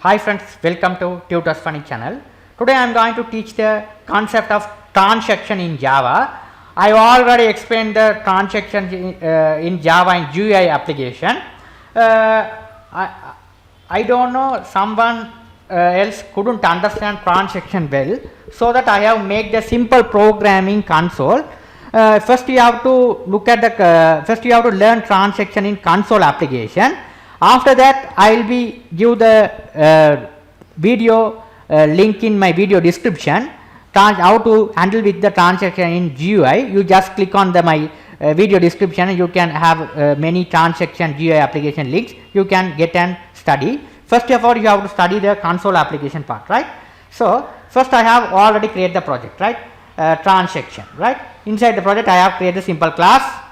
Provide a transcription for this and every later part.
Hi friends, welcome to Tutors Funny channel. Today I am going to teach the concept of transaction in Java. I already explained the transactions in Java in GUI application. I don't know, someone else couldn't understand transaction well, so that I have made the simple programming console. First you have to look at the first you have to learn transaction in console application. After that I will be give the video link in my video description how to handle with the transaction in GUI. You just click on the my video description and you can have many transaction GUI application links. You can get and study. First of all you have to study the console application part, right? So first I have already created the project, right? Transaction, right? Inside the project I have created a simple class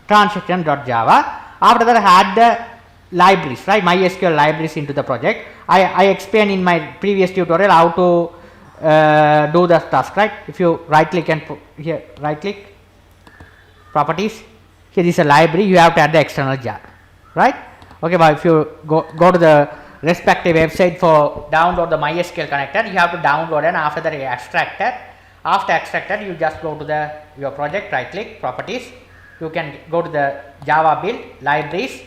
transaction.java. After that I add the libraries, right? MySQL libraries into the project. I explained in my previous tutorial how to do the task, right? If you right click and here right click properties, here is a library, you have to add the external jar, right? Okay, but if you go to the respective website for download the MySQL connector, you have to download and after that you extract it. After extracted you just go to the your project, right click properties, you can go to the Java build libraries,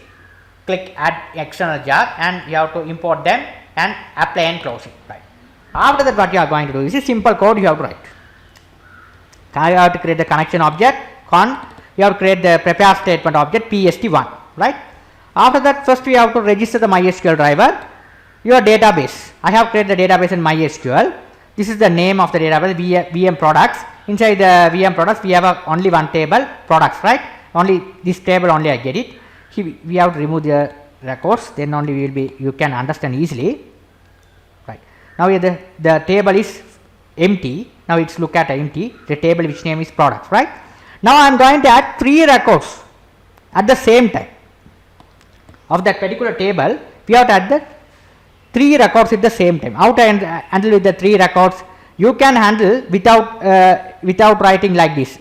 click add external jar and you have to import them and apply and close it, right? After that what you are going to do is a simple code you have to write. You have to create the connection object you have to create the prepare statement object pst1, right? After that first you have to register the MySQL driver, your database. I have created the database in MySQL. This is the name of the database, VM products. Inside the VM products we have only one table, products, right? Only this table only I get it. We have to remove the records, then only we will be you can understand easily, right? Now here the table is empty. Now it's look at empty, the table which name is products, right? Now I am going to add 3 records at the same time of that particular table. We have to add the 3 records at the same time. How to handle with the 3 records? You can handle without writing like this.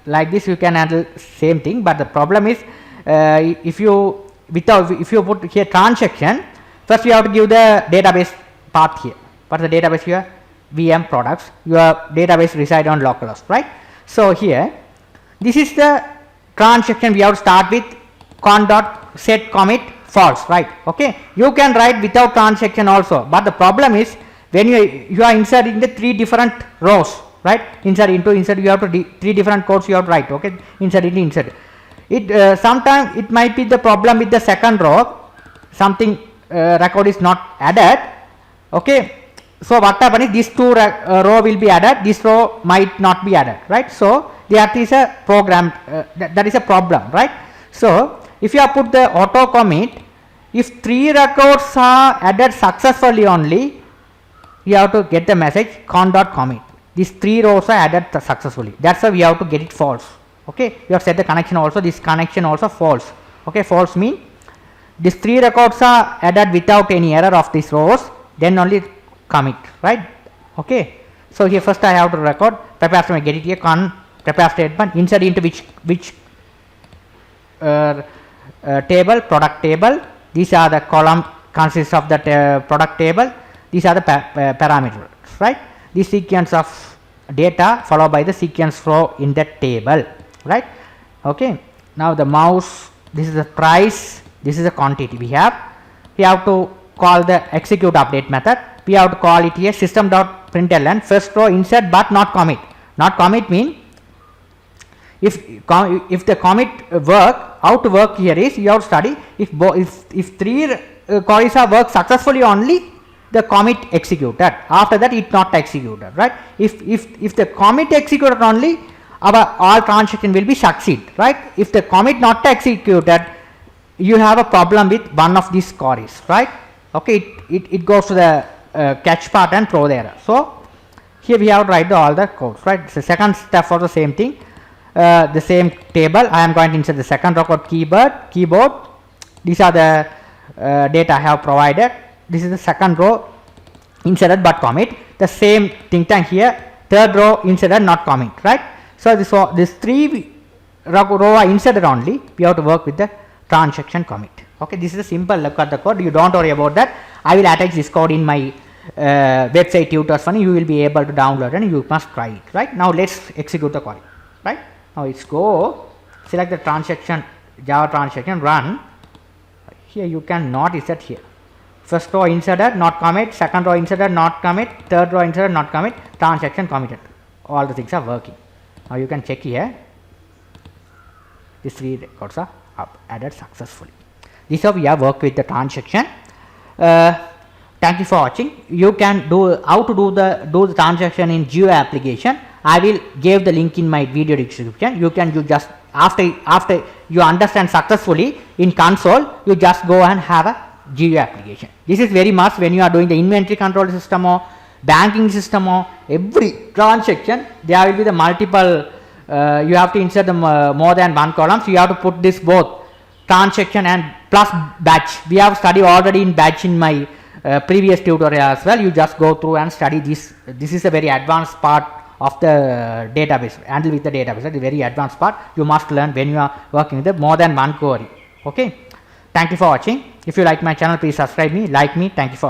Like this you can handle same thing, but the problem is if you put here transaction, first you have to give the database path here. What is the database here? VM products. Your database reside on localhost, right? So here this is the transaction. We have to start with con.set commit false, right? Okay, you can write without transaction also, but the problem is when you are inserting the 3 different rows, right? Insert you have to 3 different codes you have to write. Okay, insert it sometimes it might be the problem with the second row, something record is not added. Okay, so what happen is this 2 row will be added, this row might not be added, right? So that is a program that is a problem, right? So if you have put the auto commit, if 3 records are added successfully only, you have to get the message con.commit, these 3 rows are added successfully. That's why we have to get it false. Okay, you have set the connection also, this connection also false. Okay, false mean these 3 records are added without any error of these rows, then only commit, right? Okay, so here first I have to record prepare statement, get it here prepare statement, insert into which table, product table. These are the column consists of the product table. These are the parameters, right? The sequence of data followed by the sequence row in the table, right? Okay, now the mouse, this is the price, this is the quantity we have to call the execute update method. We have to call it here system.println first row insert but not commit. Not commit mean if the commit work, how to work here is you have to study if 3 queries are worked successfully only the commit executed, after that it not executed, right? If the commit executed only our all transaction will be succeed, right? If the commit not executed, you have a problem with one of these queries, right? Okay, it goes to the catch part and throw the error. So here we have to write all the codes, right? It's the second step for the same thing. The same table I am going to insert the second record keyboard. These are the data I have provided. This is the second row inserted but commit. The same thing here, third row inserted not commit, right? So this 3 row are inserted only. We have to work with the transaction commit. Okay, this is a simple look at the code. You don't worry about that. I will attach this code in my website tutors fund. You will be able to download and you must try it. Right now, let's execute the query. Right now, it's go select the transaction, Java transaction, run. Here you can not insert here. First row inserted, not commit. Second row inserted, not commit. Third row inserted, not commit. Transaction committed. All the things are working. Now you can check here. These 3 records are added successfully. This is how we have worked with the transaction. Thank you for watching. You can do how to do the transaction in Geo application. I will give the link in my video description. You just after you understand successfully in console, you just go and have a Geo application. This is very must when you are doing the inventory control system or banking system or every transaction. There will be the multiple. You have to insert the more than one column. So you have to put this both transaction and plus batch. We have studied already in batch in my previous tutorial as well. You just go through and study this. This is a very advanced part of the database. Handle with the database. That is very advanced part. You must learn when you are working with the more than one query. Okay. Thank you for watching. If you like my channel, please subscribe me, like me. Thank you for